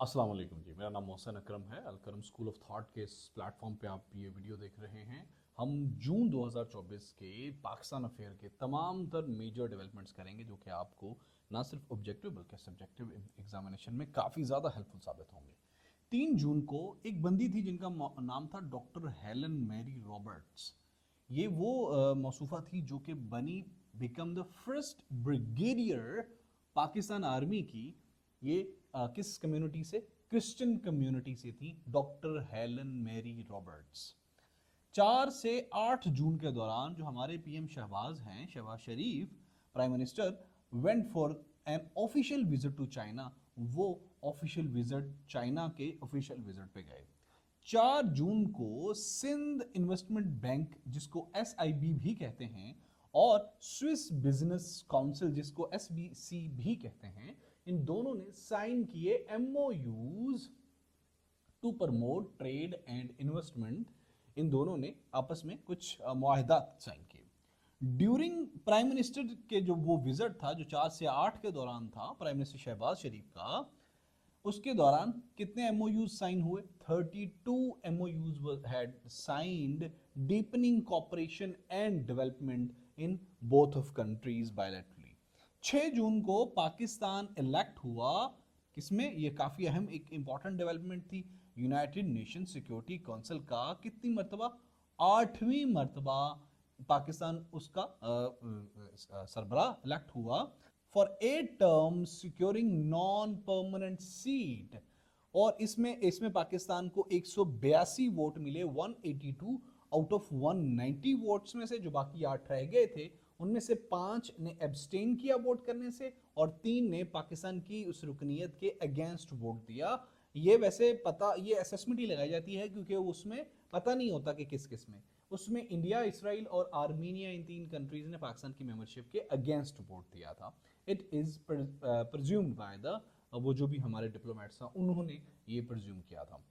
अस्सलाम वालेकुम जी, मेरा नाम मोहसिन अकरम है। अलकरम स्कूल ऑफ थॉट के इस प्लेटफॉर्म पे आप ये वीडियो देख रहे हैं। हम जून 2024 के पाकिस्तान अफेयर के तमाम तर मेजर डेवलपमेंट्स करेंगे जो कि आपको ना सिर्फ ऑब्जेक्टिव बल्कि सब्जेक्टिव एग्जामिनेशन में काफ़ी ज़्यादा हेल्पफुल साबित होंगे। 3 जून को एक बंदी थी जिनका नाम था डॉक्टर हेलन मैरी रॉबर्ट्स। ये वो मौसूफ़ा थी जो कि बनी become the first brigadier Pakistan army की। ये किस कम्युनिटी से? क्रिश्चियन कम्युनिटी से थी डॉक्टर हेलन मैरी रॉबर्ट्स। 4 से 8 जून के दौरान जो हमारे पीएम शहबाज हैं, Shehbaz Sharif prime minister, went for an official visit to China. वो ऑफिशियल विजिट चाइना के ऑफिशियल विजिट पे गए। 4 जून को सिंध इन्वेस्टमेंट बैंक, जिसको SIB भी कहते हैं, और स्विस बिजनेस काउंसिल, जिसको SBC भी कहते हैं, इन दोनों ने साइन किए MOUs to promote trade and investment. इन दोनों ने आपस में कुछ मुआहदात साइन किए। ड्यूरिंग प्राइम मिनिस्टर के जो वो विजिट था जो 4 से 8 के दौरान था प्राइम मिनिस्टर शहबाज शरीफ का, उसके दौरान कितने MOUs साइन हुए? 32 MOUs had signed deepening cooperation and development in both of countries bilaterally। 6 जून को पाकिस्तान इलेक्ट हुआ। किसमें? ये काफी अहम एक इंपॉर्टेंट डेवलपमेंट थी। यूनाइटेड नेशन सिक्योरिटी काउंसिल का कितनी मर्तबा? 8वीं मर्तबा पाकिस्तान उसका सरबरा इलेक्ट हुआ for 8 term securing non permanent seat. और इसमें इसमें पाकिस्तान को 182 वोट मिले। 182 आउट ऑफ 190 वोट्स में से जो बाकी 8 रह गए थे, उनमें से 5 ने एब्सटेन किया वोट करने से और 3 ने पाकिस्तान की उस रुकनीयत के अगेंस्ट वोट दिया। ये वैसे पता, ये असेसमेंट ही लगाई जाती है क्योंकि उसमें पता नहीं होता कि किस किस में। उसमें इंडिया, इसराइल और आर्मीनिया, इन 3 कंट्रीज ने पाकिस्तान की मेंबरशिप के अगेंस्ट वोट दिया था। It is presumed by the, वो जो भी हमारे डिप्लोमेट्स हैं उन्होंने ये प्रज्यूम किया था।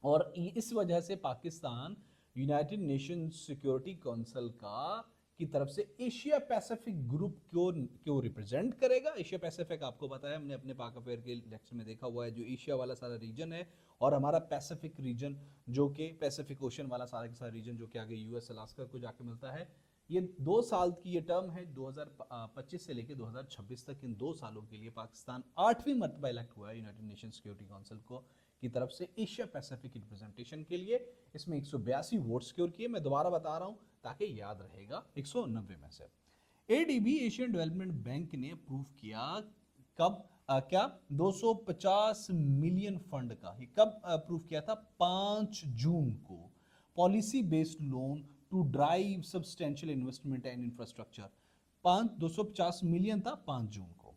और इस वजह से Pakistan United nation security council का की तरफ से एशिया पैसिफिक ग्रुप क्यों रिप्रेजेंट करेगा। एशिया पैसिफिक आपको पता है, हमने अपने पाक अफेयर के लेक्चर में देखा हुआ है, जो एशिया वाला सारा रीजन है और हमारा पैसिफिक रीजन जो कि पैसिफिक ओशन वाला सारा का सारा रीजन जो कि आगे US अलास्का को जाके मिलता है। ये 2 साल की ये टर्म है, 2025 से लेकर 2026 तक। इन 2 सालों के लिए पाकिस्तान 8वीं मर्तबा इलेक्ट हुआ है यूनाइटेड नेशन सिक्योरिटी काउंसिल को की तरफ से एशिया पैसिफिक रिप्रेजेंटेशन के लिए। इसमें 182 वोट सिक्योर किए। मैं दोबारा बता रहा हूं ताकि याद रहेगा, 190 में से। ADB एशियन डेवलपमेंट बैंक ने अप्रूव किया कब? क्या 250 मिलियन फंड का। ये कब अप्रूव किया था? 5 जून को। Policy based loan to drive substantial investment and infrastructure. 250 million था 5 जून को।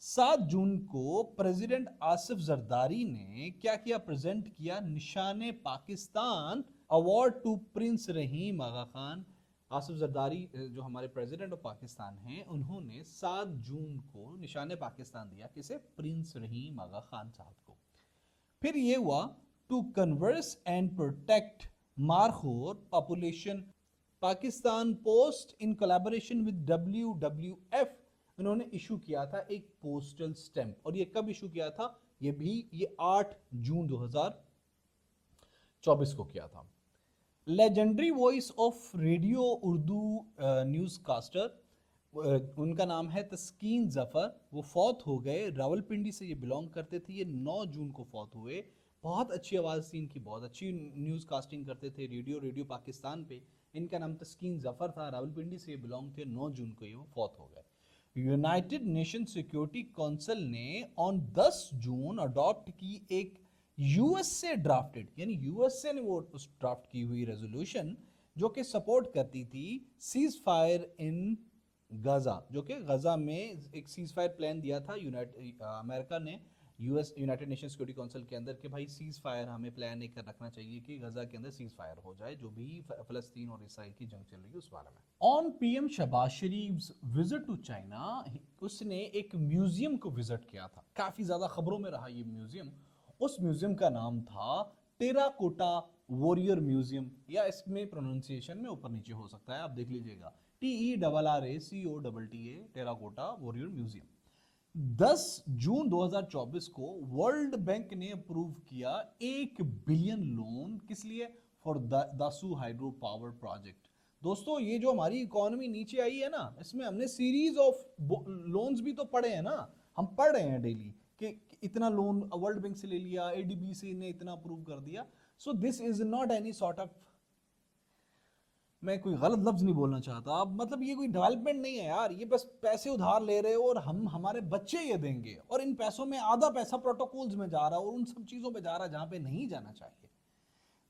7 जून को प्रेसिडेंट आसिफ जरदारी ने क्या किया? प्रेजेंट किया निशाने पाकिस्तान अवार्ड टू प्रिंस रहीम आगा खान। आसिफ जरदारी जो हमारे प्रेसिडेंट ऑफ पाकिस्तान हैं, उन्होंने 7 जून को निशाने पाकिस्तान दिया। किसे? प्रिंस रहीम आगा खान साहब को। फिर ये हुआ टू कन्वर्स एंड प्रोटेक्ट मारखोर population. Pakistan post in collaboration with WWF, उन्होंने इशू किया था एक पोस्टल स्टैंप। और ये कब इशू किया था? ये 8 जून 2024 को किया था। Legendary voice of radio Urdu newscaster, उनका नाम है तस्कीन जफर। वो फौत हो गए। रावलपिंडी से ये बिलोंग करते थे। ये 9 जून को फौत हुए। बहुत अच्छी आवाज़ थी इनकी, बहुत अच्छी न्यूज़ कास्टिंग करते थे रेडियो पाकिस्तान पे। इनका नाम तस्कीन जफर था। रावलपिंडी से ये बिलोंग थे। 9 जून को ये वो फौत हो गए। यूनाइटेड नेशन सिक्योरिटी काउंसिल ने ऑन 10 जून अडॉप्ट की एक US से ड्राफ्टेड, यानी USA ने वो उस ड्राफ्ट की हुई रेजोल्यूशन जो कि सपोर्ट करती थी सीज फायर इन गाजा, जो कि गाजा में एक सीज फायर प्लान दिया था अमेरिका ने यूनाइटेड नेशन सिक्योरिटी काउंसिल के अंदर कि भाई सीज फायर हमें प्लान एक रखना चाहिए कि गजा के अंदर सीज फायर हो जाए, जो भी फलस्तीन और इसराइल की जंग चल रही है उस बारे में। On PM Shehbaz Sharif visit to China, उसने एक म्यूजियम को विजिट किया था। काफी ज्यादा खबरों में रहा ये म्यूजियम। उस म्यूजियम का नाम था टेराकोटा वॉरियर म्यूजियम, या इसमें प्रोनाउंसिएशन में ऊपर नीचे हो सकता है, आप देख लीजिएगा। TERRACOTA terracotta warrior museum. 10 जून 2024 को वर्ल्ड बैंक ने अप्रूव किया 1 बिलियन लोन, किस लिए? For Dasu hydro power project. दोस्तों ये जो हमारी इकोनॉमी नीचे आई है ना, इसमें हमने सीरीज ऑफ लोन्स भी तो पढ़े हैं ना, हम पढ़ रहे हैं डेली कि इतना लोन वर्ल्ड बैंक से ले लिया, एडीबी ने इतना अप्रूव कर दिया। So this is not any sort of, मैं कोई गलत लफ्ज नहीं बोलना चाहता, अब मतलब ये कोई डेवलपमेंट नहीं है यार, ये बस पैसे उधार ले रहे हो और हम हमारे बच्चे ये देंगे, और इन पैसों में आधा पैसा प्रोटोकॉल्स में जा रहा है और उन सब चीजों पे जा रहा है जहां पे नहीं जाना चाहिए।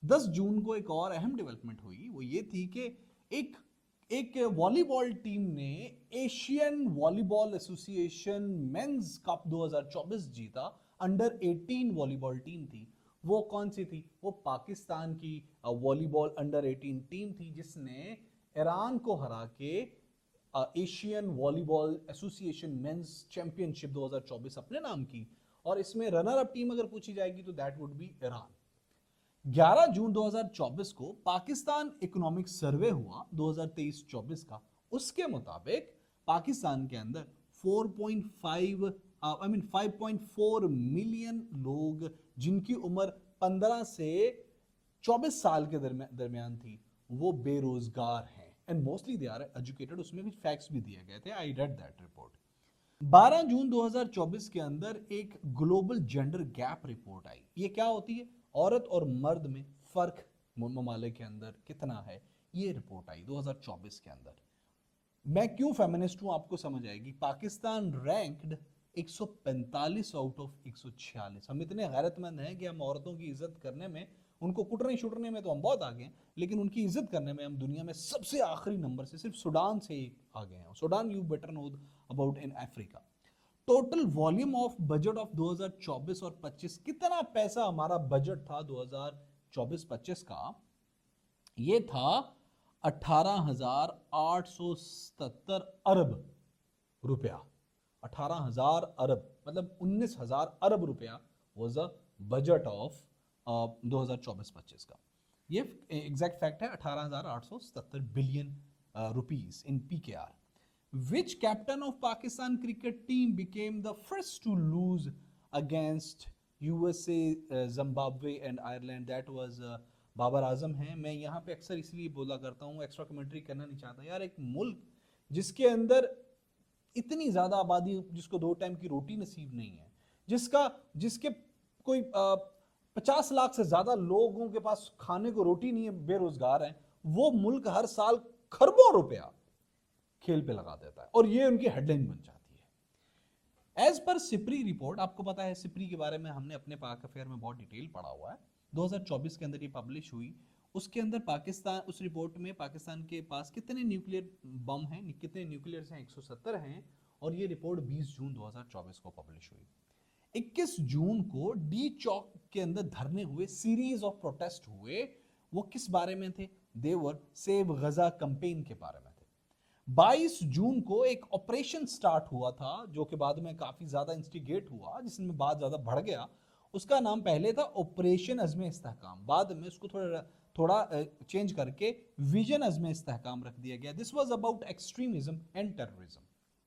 10 जून को एक और अहम डेवलपमेंट हुई, वो ये थी कि एक एक वॉलीबॉल टीम ने Asian volleyball association men's cup 2024 जीता। अंडर 18 वॉलीबॉल टीम थी। वो कौन सी थी? वो पाकिस्तान की वॉलीबॉल अंडर 18 टीम थी, जिसने ईरान को हरा के Asian volleyball association men's championship 2024 अपने नाम की। और इसमें रनर अप टीम अगर पूछी जाएगी तो दैट वुड बी ईरान। 11 जून 2024 को पाकिस्तान इकोनॉमिक सर्वे हुआ 2023-24 का। उसके मुताबिक पाकिस्तान के अंदर 5.4 मिलियन लोग जिनकी उम्र 15 से 24 साल के दरमियान थी, वो बेरोजगार हैं, and mostly they are educated. उसमें भी फैक्ट्स भी दिए गए थे, आई रेड दैट रिपोर्ट। 12 जून 2024 के अंदर एक ग्लोबल जेंडर गैप रिपोर्ट आई। ये क्या होती है? औरत और मर्द में फर्क ममालिक के अंदर कितना है, ये रिपोर्ट आई 2024 के अंदर। मैं क्यों फेमिनिस्ट हूं आपको समझ आएगी। Pakistan ranked 145 out of 146। हम इतने गैरतमंद हैं कि हम औरतों की इज्जत करने में, उनको कुटने शुटने में तो हम बहुत आगे हैं, लेकिन उनकी इज्जत करने में हम दुनिया में सबसे आखिरी नंबर से सिर्फ सूडान से आगे हैं। Sudan you better know about in Africa. Total volume of budget of 2024 और 25, कितना पैसा हमारा बजट था 2024-25 का? ये था 18,877 अरब रुपया। 18,000 अरब मतलब 19,000 अरब रुपया वाज द बजट ऑफ 2024-25 का। ये एग्जैक्ट फैक्ट है, 18,877 billion rupees in PKR. Which captain of Pakistan cricket team became the first to lose against USA, Zimbabwe and Ireland? That was Babar Azam हैं। मैं यहाँ पे अक्सर इसलिए बोला करता हूँ, एक्स्ट्रा कमेंट्री करना नहीं चाहता यार। एक मुल्क जिसके अंदर इतनी ज्यादा आबादी, जिसको 2 टाइम की रोटी नसीब नहीं है, जिसके कोई 50 लाख से ज्यादा लोगों के पास खाने को रोटी नहीं है, बेरोजगार हैं, वो मुल्क हर साल खरबों रुपया खेल पे लगा देता है और ये उनकी हेडलाइन बन जाती है। एज पर सिप्री रिपोर्ट, आपको पता है सिप्री के बारे में हमने अपने पाक अफेयर में बहुत डिटेल पढ़ा हुआ है। 2024 के अंदर ये पब्लिश हुई। उसके अंदर पाकिस्तान, उस रिपोर्ट में पाकिस्तान के पास कितने न्यूक्लियर बम हैं, कितने न्यूक्लियर हैं? 170 हैं। और ये रिपोर्ट 20 जून 2024 को पब्लिश हुई। 21 जून को डी चौक के अंदर धरने हुए, सीरीज ऑफ प्रोटेस्ट हुए। वो किस बारे में थे? देवर सेव गजा कैंपेन के बारे में। 22 जून को एक ऑपरेशन स्टार्ट हुआ था जो कि बाद में काफी ज्यादा इंस्टिगेट हुआ, जिसमें बात ज्यादा बढ़ गया। उसका नाम पहले था ऑपरेशन अज़्म इस्तेहकाम, बाद में उसको थोड़ा चेंज करके विजन अज़्म इस्तेहकाम रख दिया गया। This was about extremism and terrorism.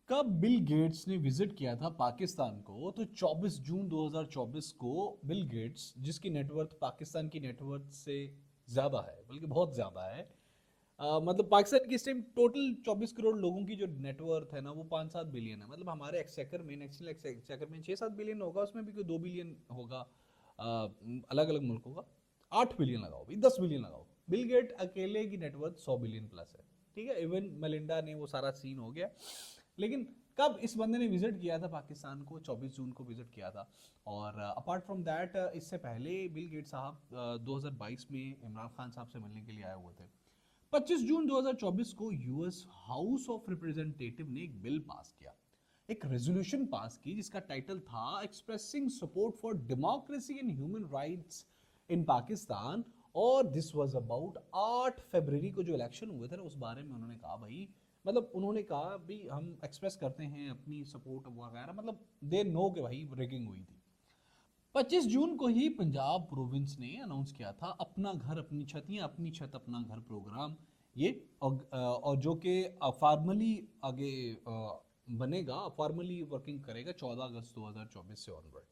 कब बिल गेट्स ने विजिट किया था पाकिस्तान को? तो 24 जून 2024 को बिल गेट्स, जिसकी नेटवर्थ पाकिस्तान की नेटवर्थ से ज्यादा है, बल्कि बहुत ज्यादा है, मतलब पाकिस्तान की इस टाइम टोटल 24 करोड़ लोगों की जो नेटवर्थ है ना, वो 5-7 बिलियन है। मतलब हमारे एक्सचेकर में, नेशनल एक्सचेकर में 6-7 बिलियन होगा, उसमें भी कोई 2 बिलियन होगा अलग अलग मुल्कों का। 8 बिलियन लगाओ भी, 10 बिलियन लगाओ, बिल गेट अकेले की नेटवर्थ 100 बिलियन प्लस है। ठीक है, इवन मेलिंडा ने वो सारा सीन हो गया। लेकिन कब इस बंदे ने विजिट किया था पाकिस्तान को? 24 जून को विजिट किया था। और अपार्ट फ्रॉम दैट, इससे पहले बिल गेट साहब 2022 में इमरान खान साहब से मिलने के लिए आए हुए थे। 25 जून 2024 को यूएस हाउस ऑफ रिप्रेजेंटेटिव ने एक बिल पास किया, एक रेजोल्यूशन पास की, जिसका टाइटल था expressing support for democracy and human rights in Pakistan. और दिस वाज अबाउट 8 फरवरी को जो इलेक्शन हुए थे ना, उस बारे में उन्होंने कहा भाई, मतलब उन्होंने कहा भी हम एक्सप्रेस करते हैं अपनी सपोर्ट वगैरह, मतलब दे नो कि भाई रेगिंग हुई थी। 25 जून को ही पंजाब प्रोविंस ने अनाउंस किया था अपना घर अपनी छत या अपनी छत अपना घर प्रोग्राम। ये और जो कि फॉर्मली आगे बनेगा, फॉर्मली वर्किंग करेगा 14 अगस्त 2024 से ऑनवर्ड,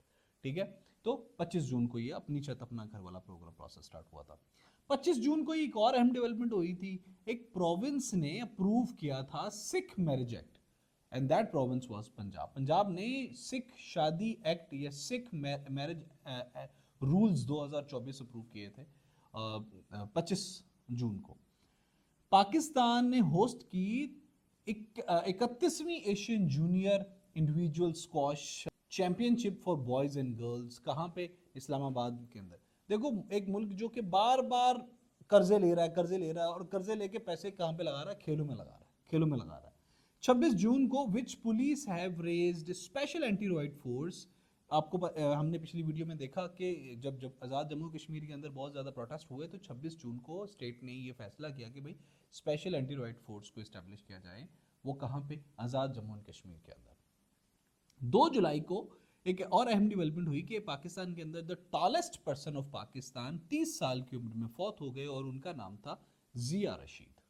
ठीक है। तो 25 जून को ये अपनी छत अपना घर वाला प्रोग्राम प्रोसेस स्टार्ट हुआ था। 25 जून को एक और अहम डेवलपमेंट हुई थी, एक प्रोविंस ने अप्रूव किया था Sikh marriage act, and that province was Punjab. Punjab ने सिख शादी एक्ट या सिख मैरिज रूल्स 2024 अप्रूव किए थे 25 जून को। पाकिस्तान ने होस्ट की 31वीं Asian junior individual squash championship for boys and girls, कहां पे? इस्लामाबाद के अंदर। देखो, एक मुल्क जो कि बार बार कर्जे ले रहा है और कर्जे लेके पैसे कहां पे लगा रहा है? खेलों में लगा रहा है। 26 जून को which police have raised special anti riot force. आपको हमने पिछली वीडियो में देखा कि जब आज़ाद जम्मू कश्मीर के अंदर बहुत ज़्यादा प्रोटेस्ट हुए तो 26 जून को स्टेट ने ये फैसला किया कि भाई स्पेशल एंटी रॉयट फोर्स को इस्टेब्लिश किया जाए। वो कहाँ पे? आज़ाद जम्मू एंड कश्मीर के अंदर। 2 जुलाई को एक और अहम डेवलपमेंट हुई कि पाकिस्तान के अंदर the tallest person of Pakistan 30 साल की उम्र में फौत हो गए और उनका नाम था जिया रशीद।